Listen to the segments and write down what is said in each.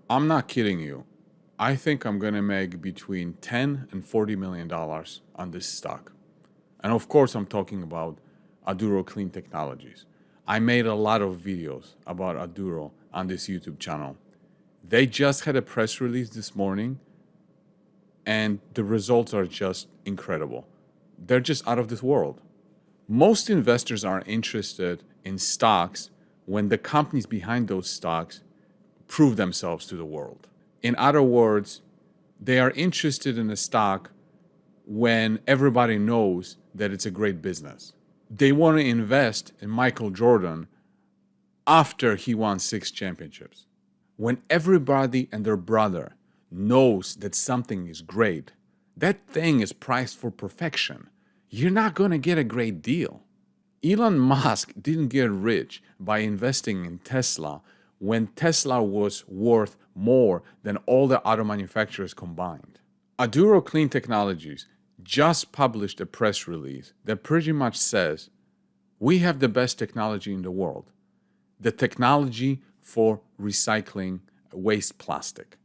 I'm not kidding you. I think I'm going to make between 10 and $40 million on this stock. And of course, I'm talking about Aduro Clean Technologies. I made a lot of videos about Aduro on this YouTube channel. They just had a press release this morning, and the results are just incredible. They're just out of this world. Most investors are interested in stocks when the companies behind those stocks prove themselves to the world. In other words, they are interested in a stock when everybody knows that it's a great business. They want to invest in Michael Jordan after he won 6 championships. When everybody and their brother knows that something is great, that thing is priced for perfection, you're not going to get a great deal. Elon Musk didn't get rich by investing in Tesla when Tesla was worth more than all the auto manufacturers combined. Aduro Clean Technologies just published a press release that pretty much says, we have the best technology in the world, the technology for recycling waste plastic.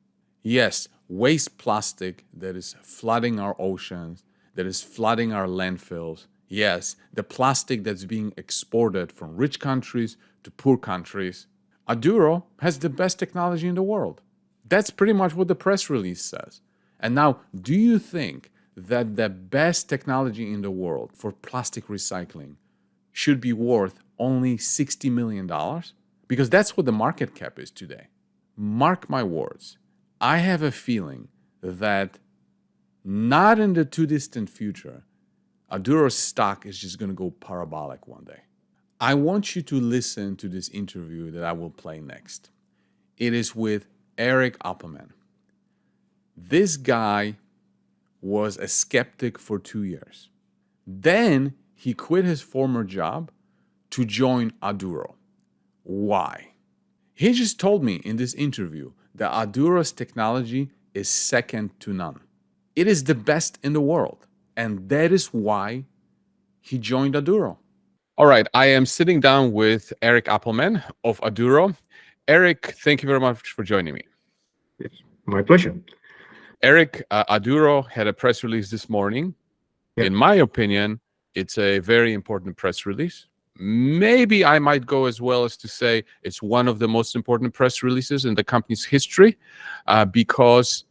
Yes, waste plastic that is flooding our oceans, that is flooding our landfills. Yes, the plastic that's being exported from rich countries to poor countries. Aduro has the best technology in the world. That's pretty much what the press release says. And now, do you think that the best technology in the world for plastic recycling should be worth only $60 million? Because that's what the market cap is today. Mark my words, I have a feeling that not in the too distant future, Aduro's stock is just going to go parabolic one day. I want you to listen to this interview that I will play next. It is with Eric Appelman. This guy was a skeptic for 2 years. Then he quit his former job to join Aduro. Why? He just told me in this interview that Aduro's technology is second to none. It is the best in the world, and that is why he joined Aduro. All right, I am sitting down with Eric Appelman of Aduro. Eric, thank you very much for joining me. It's my pleasure. Eric, Aduro had a press release this morning. Yeah. In my opinion, it's a very important press release. Maybe I might go as well as to say it's one of the most important press releases in the company's history because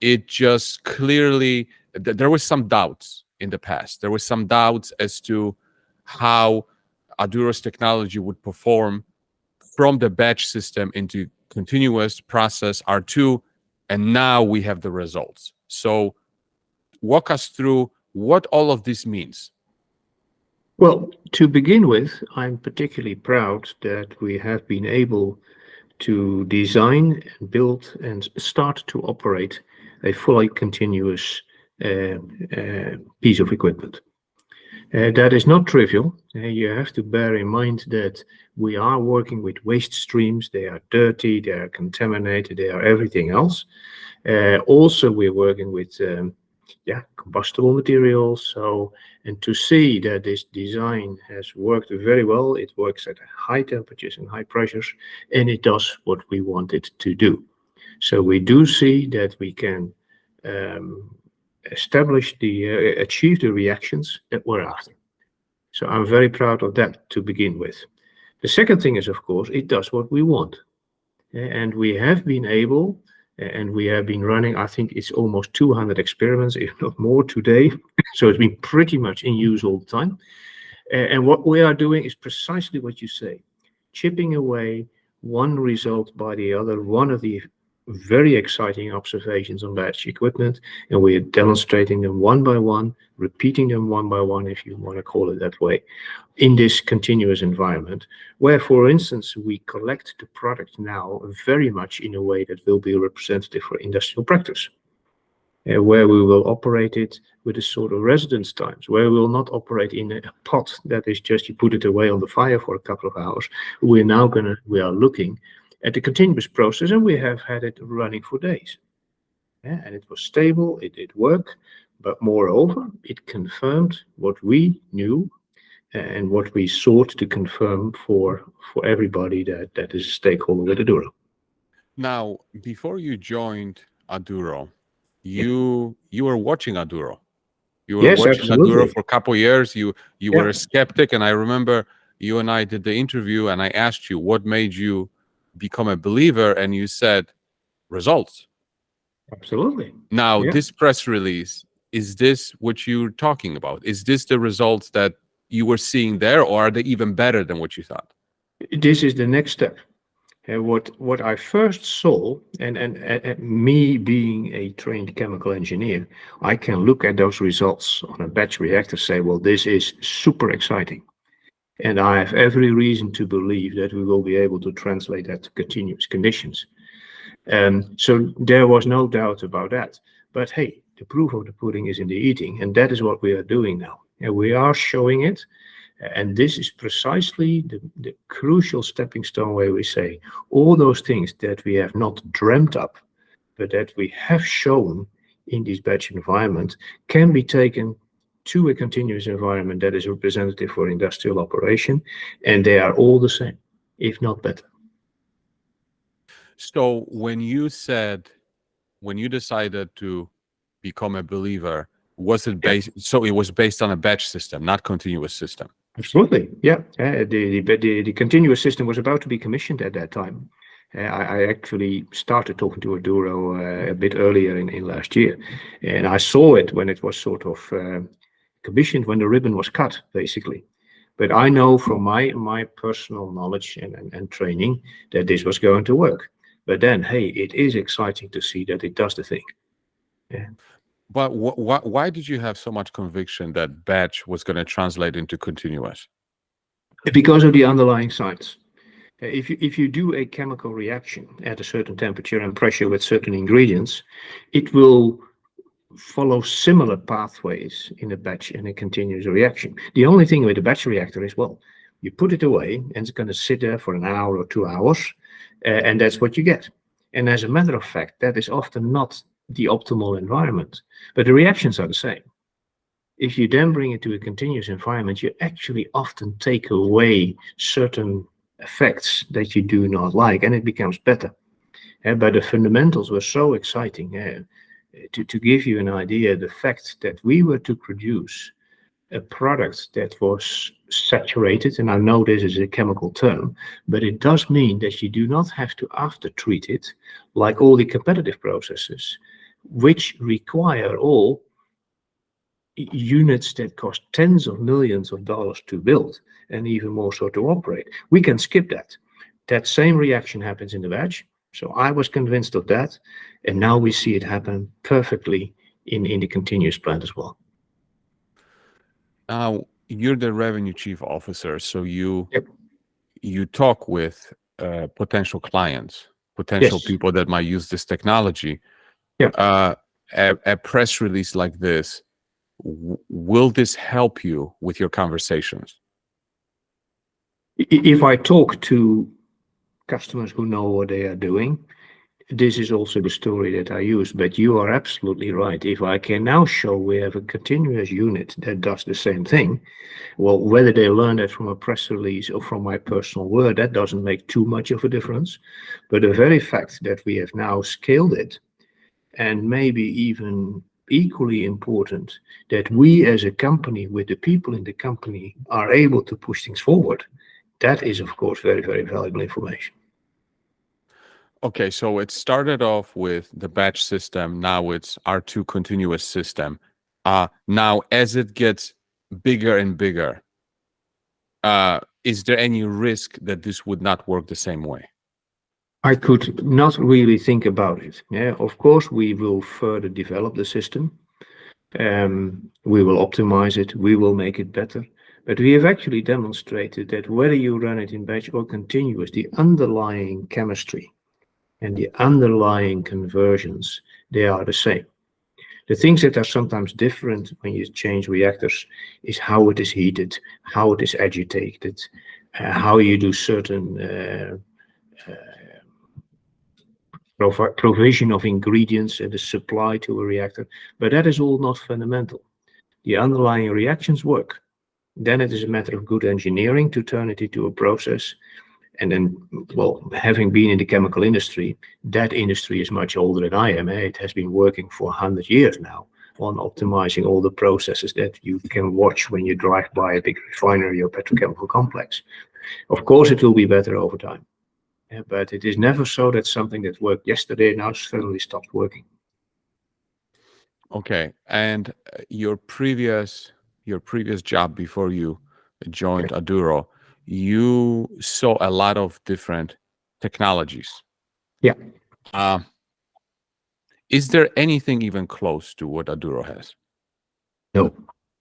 it just clearly, there was some doubts in the past. There was some doubts as to how Aduro's technology would perform from the batch system into continuous process R2, and now we have the results. So walk us through what all of this means. Well, to begin with, I'm particularly proud that we have been able to design and build and start to operate a fully continuous piece of equipment. That is not trivial. You have to bear in mind that we are working with waste streams. They are dirty, they are contaminated, they are everything else. Also, we're working with combustible materials. And to see that this design has worked very well, it works at high temperatures and high pressures, and it does what we want it to do. So we do see that we can achieve the reactions that we're after. So I'm very proud of that to begin with. The second thing is, of course, it does what we want. And we have been able, and we have been running, I think it's almost 200 experiments, if not more today. So it's been pretty much in use all the time. And what we are doing is precisely what you say, chipping away one result by the other, one of the very exciting observations on batch equipment, and we are demonstrating them one by one, repeating them one by one, if you want to call it that way, in this continuous environment, where, for instance, we collect the product now very much in a way that will be representative for industrial practice, where we will operate it with a sort of residence times, where we will not operate in a pot that is just you put it away on the fire for a couple of hours. We are looking at the continuous process, and we have had it running for days. And it was stable, it did work, but moreover, it confirmed what we knew and what we sought to confirm for everybody that is a stakeholder with Aduro. Now, before you joined Aduro, you were watching Aduro. You were Yes, watching Aduro absolutely. for a couple of years. You were Yeah, a skeptic, and I remember you and I did the interview, and I asked you what made you become a believer, and you said results. absolutely. Now, Yeah. this press release, is this what you're talking about? Is this the results that you were seeing there, or are they even better than what you thought? This is the next step. What I first saw, and me being a trained chemical engineer, I can look at those results on a batch reactor, say, well, this is super exciting. And I have every reason to believe that we will be able to translate that to continuous conditions. So there was no doubt about that. But hey, the proof of the pudding is in the eating, and that is what we are doing now. And we are showing it. And this is precisely the crucial stepping stone where we say all those things that we have not dreamt up, but that we have shown in this batch environment can be taken to a continuous environment that is representative for industrial operation, and they are all the same, if not better. So when you decided to become a believer, was it Yeah, based? So it was based on a batch system, not continuous system. absolutely. Yeah, the continuous system was about to be commissioned at that time. I actually started talking to Aduro a bit earlier in last year, and I saw it when it was sort of commissioned, when the ribbon was cut, basically. But I know from my personal knowledge and training that this was going to work. But then, hey, it is exciting to see that it does the thing. Yeah. But why did you have so much conviction that batch was going to translate into continuous? Because of the underlying science. If you do a chemical reaction at a certain temperature and pressure with certain ingredients, it will follow similar pathways in a batch and a continuous reaction. The only thing with a batch reactor is, well, you put it away and it's going to sit there for an hour or 2 hours, and that's what you get. And as a matter of fact, that is often not the optimal environment, but the reactions are the same. If you then bring it to a continuous environment, you actually often take away certain effects that you do not like, and it becomes better. But the fundamentals were so exciting. To give you an idea, the fact that we were to produce a product that was saturated, and I know this is a chemical term, but it does mean that you do not have to after treat it like all the competitive processes, which require all units that cost tens of millions of dollars to build and even more so to operate. We can skip that. That same reaction happens in the batch. So I was convinced of that, and now we see it happen perfectly in the continuous plant as well. Now you're the revenue chief officer, so you Yep. talk with potential clients, potential Yes. people that might use this technology. Yeah. A press release like this, will this help you with your conversations? If I talk to customers who know what they are doing, this is also the story that I use, but you are absolutely right. If I can now show we have a continuous unit that does the same thing, well, whether they learn that from a press release or from my personal word, that doesn't make too much of a difference. But the very fact that we have now scaled it, and maybe even equally important, that we as a company with the people in the company are able to push things forward, that is, of course, very, very valuable information. Okay, so it started off with the batch system. Now it's R2 continuous system. Now, as it gets bigger and bigger, is there any risk that this would not work the same way? I could not really think about it. Yeah, of course, we will further develop the system. We will optimize it. We will make it better. But we have actually demonstrated that whether you run it in batch or continuous, the underlying chemistry and the underlying conversions, they are the same. The things that are sometimes different when you change reactors is how it is heated, how it is agitated, how you do certain provision of ingredients and the supply to a reactor, but that is all not fundamental. The underlying reactions work. Then it is a matter of good engineering to turn it into a process And then, well, having been in the chemical industry, that industry is much older than I am. It has been working for 100 years now on optimizing all the processes that you can watch when you drive by a big refinery or petrochemical complex. Of course, it will be better over time. But it is never so that something that worked yesterday now suddenly stopped working. Okay, and your previous job before you joined Aduro, you saw a lot of different technologies. Yeah. Is there anything even close to what Aduro has? No.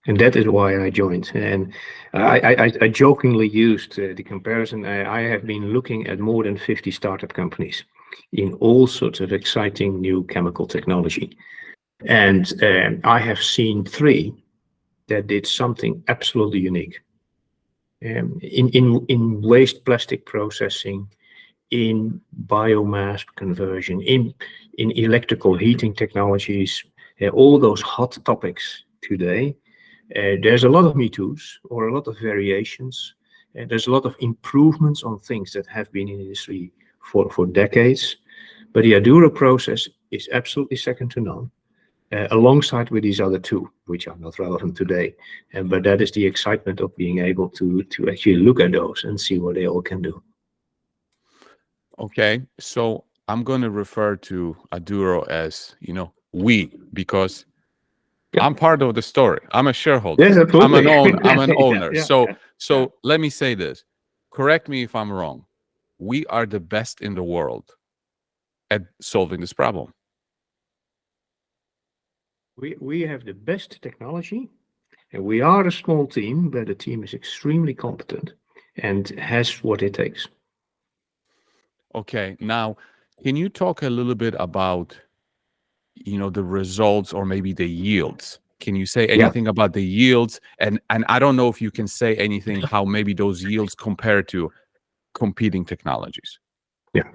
And that is why I joined. And I jokingly used the comparison. I have been looking at more than 50 startup companies in all sorts of exciting new chemical technology. And I have seen 3 that did something absolutely unique. In waste plastic processing, in biomass conversion, in electrical heating technologies, all those hot topics today. There's a lot of Me Too's or a lot of variations. There's a lot of improvements on things that have been in the industry for decades. But the Aduro process is absolutely second to none, alongside with these other 2, which are not relevant today. But that is the excitement of being able to actually look at those and see what they all can do. Okay, so I'm going to refer to Aduro as, we, because I'm part of the story. I'm a shareholder. Yes, absolutely. I'm an owner. Yeah. So let me say this. Correct me if I'm wrong. We are the best in the world at solving this problem. We have the best technology, and we are a small team, but the team is extremely competent and has what it takes. Okay, now, can you talk a little bit about, the results or maybe the yields? Can you say anything about the yields? And I don't know if you can say anything how maybe those yields compare to competing technologies. Yeah.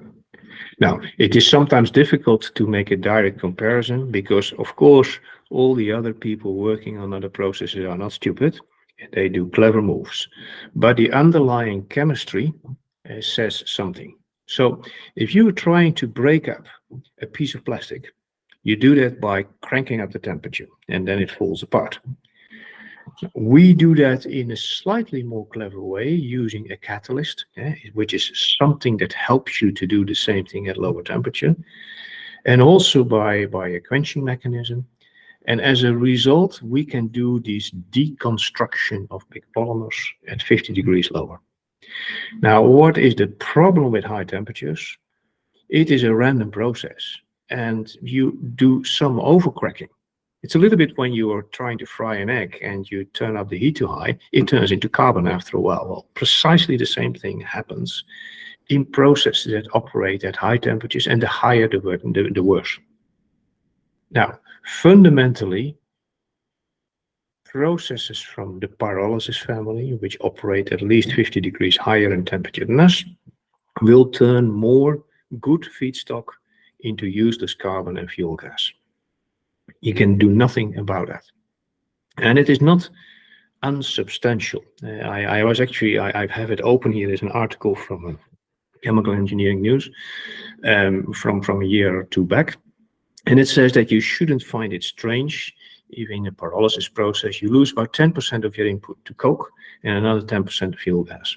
Now, it is sometimes difficult to make a direct comparison because, of course, all the other people working on other processes are not stupid. They do clever moves. But the underlying chemistry says something. So if you're trying to break up a piece of plastic, you do that by cranking up the temperature, and then it falls apart. We do that in a slightly more clever way using a catalyst, which is something that helps you to do the same thing at lower temperature, and also by a quenching mechanism. And as a result, we can do this deconstruction of big polymers at 50 degrees lower. Now, what is the problem with high temperatures? It is a random process, and you do some overcracking. It's a little bit when you are trying to fry an egg and you turn up the heat too high, it turns into carbon after a while. Well, precisely the same thing happens in processes that operate at high temperatures, and the higher the worse. Now, fundamentally, processes from the pyrolysis family, which operate at least 50 degrees higher in temperature than us, will turn more good feedstock into useless carbon and fuel gas. You can do nothing about that. And it is not unsubstantial. I have it open here. There's an article from Chemical Engineering News from a year or 2 back. And it says that you shouldn't find it strange if in a pyrolysis process you lose about 10% of your input to coke and another 10% fuel gas.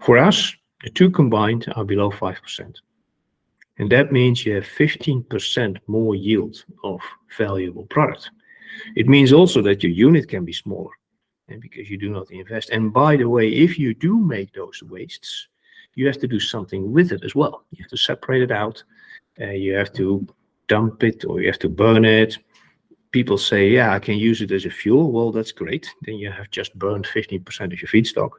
For us, the 2 combined are below 5%. And that means you have 15% more yield of valuable product. It means also that your unit can be smaller, and because you do not invest. And by the way, if you do make those wastes, you have to do something with it as well. You have to separate it out. You have to dump it, or you have to burn it. People say, yeah, I can use it as a fuel. Well, that's great. Then you have just burned 15% of your feedstock.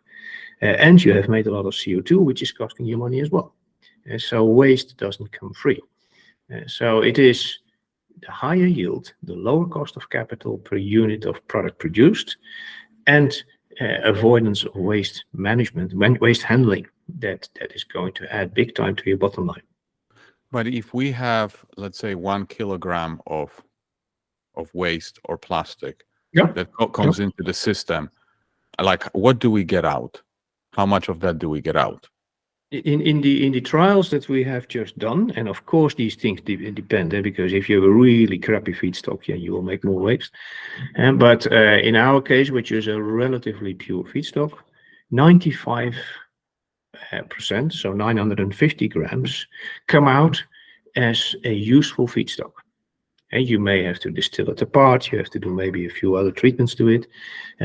And you have made a lot of CO2, which is costing you money as well. So waste doesn't come free. So it is the higher yield, the lower cost of capital per unit of product produced, and avoidance of waste management, waste handling, that is going to add big time to your bottom line. But if we have, let's say, 1 kilogram of waste or plastic that comes into the system, like, what do we get out? How much of that do we get out? In the trials that we have just done, and of course these things depend, because if you have a really crappy feedstock, yeah, you will make more waste. But in our case, which is a relatively pure feedstock, 95%, so 950 grams, come out as a useful feedstock. And you may have to distill it apart, you have to do maybe a few other treatments to it,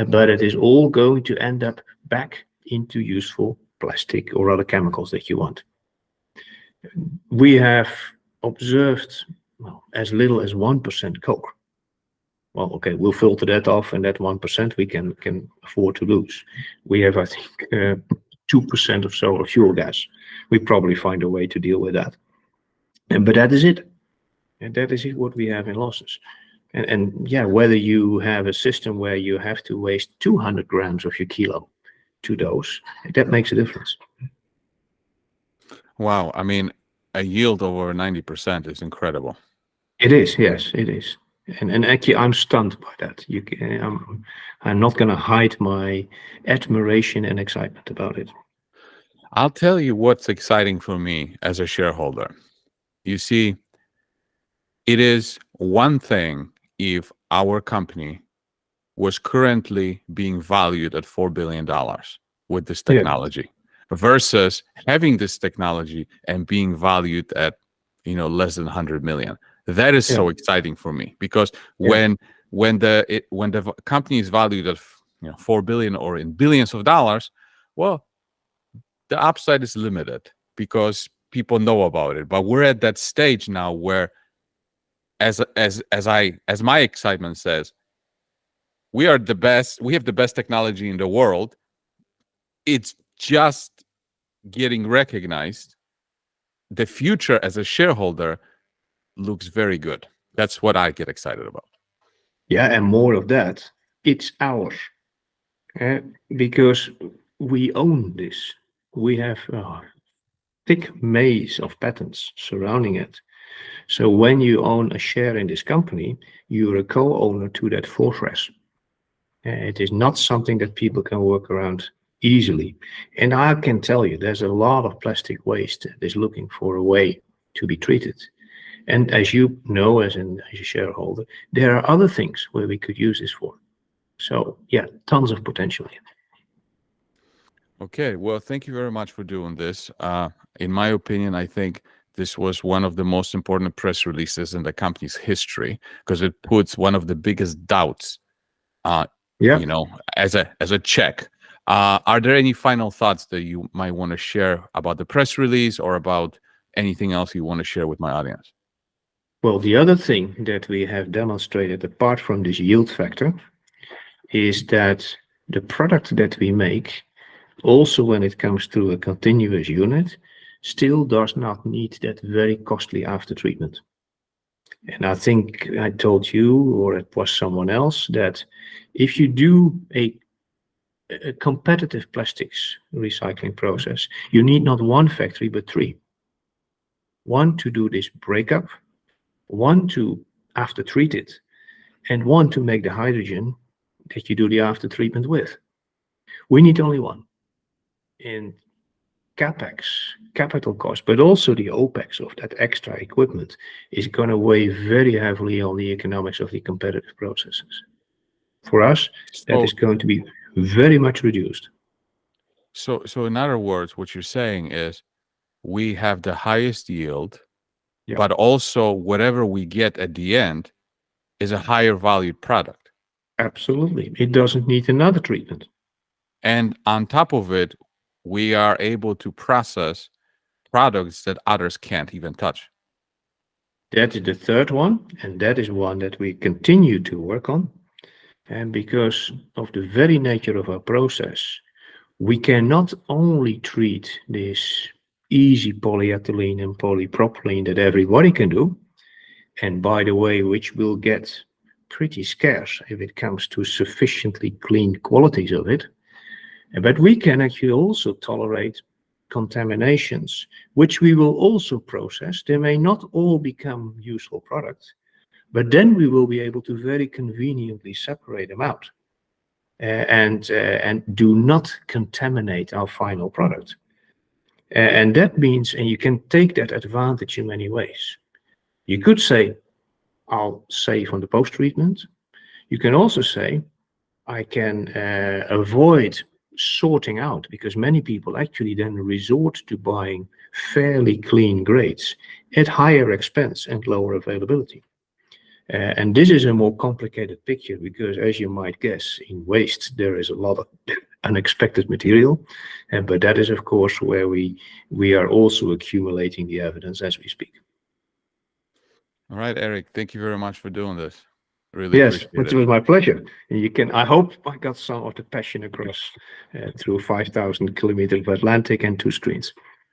but it is all going to end up back into useful plastic or other chemicals that you want. We have observed, well, as little as 1% coke. Well, okay, we'll filter that off, and that 1% we can afford to lose. We have, I think, 2% or so of fuel gas. We probably find a way to deal with that. But that is it. And that is it what we have in losses. And yeah, whether you have a system where you have to waste 200 grams of your kilo to those, that makes a difference. Wow, I mean, a yield over 90% is incredible. It is, yes, it is. And actually, I'm stunned by that. I'm not going to hide my admiration and excitement about it. I'll tell you what's exciting for me as a shareholder. You see, it is one thing if our company was currently being valued at $4 billion with this technology, versus having this technology and being valued at, less than 100 million. That is so exciting for me, because when the company is valued at 4 billion or in billions of dollars, well, the upside is limited because people know about it. But we're at that stage now where, as my excitement says, we are the best. We have the best technology in the world. It's just getting recognized. The future as a shareholder looks very good. That's what I get excited about. Yeah, and more of that, it's ours. Because we own this. We have a thick maze of patents surrounding it. So when you own a share in this company, you're a co-owner to that fortress. It is not something that people can work around easily. And I can tell you, there's a lot of plastic waste that is looking for a way to be treated. And as you know, as a shareholder, there are other things where we could use this for. So yeah, tons of potential here. Okay, well, thank you very much for doing this. In my opinion, I think this was one of the most important press releases in the company's history, because it puts one of the biggest doubts, as a check. Are there any final thoughts that you might want to share about the press release, or about anything else you want to share with my audience? Well, the other thing that we have demonstrated, apart from this yield factor, is that the product that we make, also when it comes to a continuous unit, still does not need that very costly after treatment. And I think I told you, or it was someone else, that if you do a competitive plastics recycling process, you need not one factory, but three. One to do this breakup, one to after treat it, and one to make the hydrogen that you do the after treatment with. We need only one. And CapEx, capital cost, but also the OpEx of that extra equipment is going to weigh very heavily on the economics of the competitive processes. For us, that is going to be very much reduced. So in other words, what you're saying is we have the highest yield, but also whatever we get at the end is a higher valued product. Absolutely. It doesn't need another treatment. And on top of it, we are able to process products that others can't even touch. That is the third one, and that is one that we continue to work on. And because of the very nature of our process, we cannot only treat this easy polyethylene and polypropylene that everybody can do, and by the way, which will get pretty scarce if it comes to sufficiently clean qualities of it. But we can actually also tolerate contaminations, which we will also process. They may not all become useful products, but then we will be able to very conveniently separate them out and do not contaminate our final product. And that means, and you can take that advantage in many ways. You could say, I'll save on the post-treatment. You can also say, I can avoid sorting out, because many people actually then resort to buying fairly clean grades at higher expense and lower availability. And this is a more complicated picture because, as you might guess, in waste there is a lot of unexpected material, but that is of course where we are also accumulating the evidence as we speak. All right, Eric, thank you very much for doing this. Really Yes, appreciate it it. was my pleasure. And you can, I hope I got some of the passion across through 5,000 kilometers of Atlantic and 2 screens.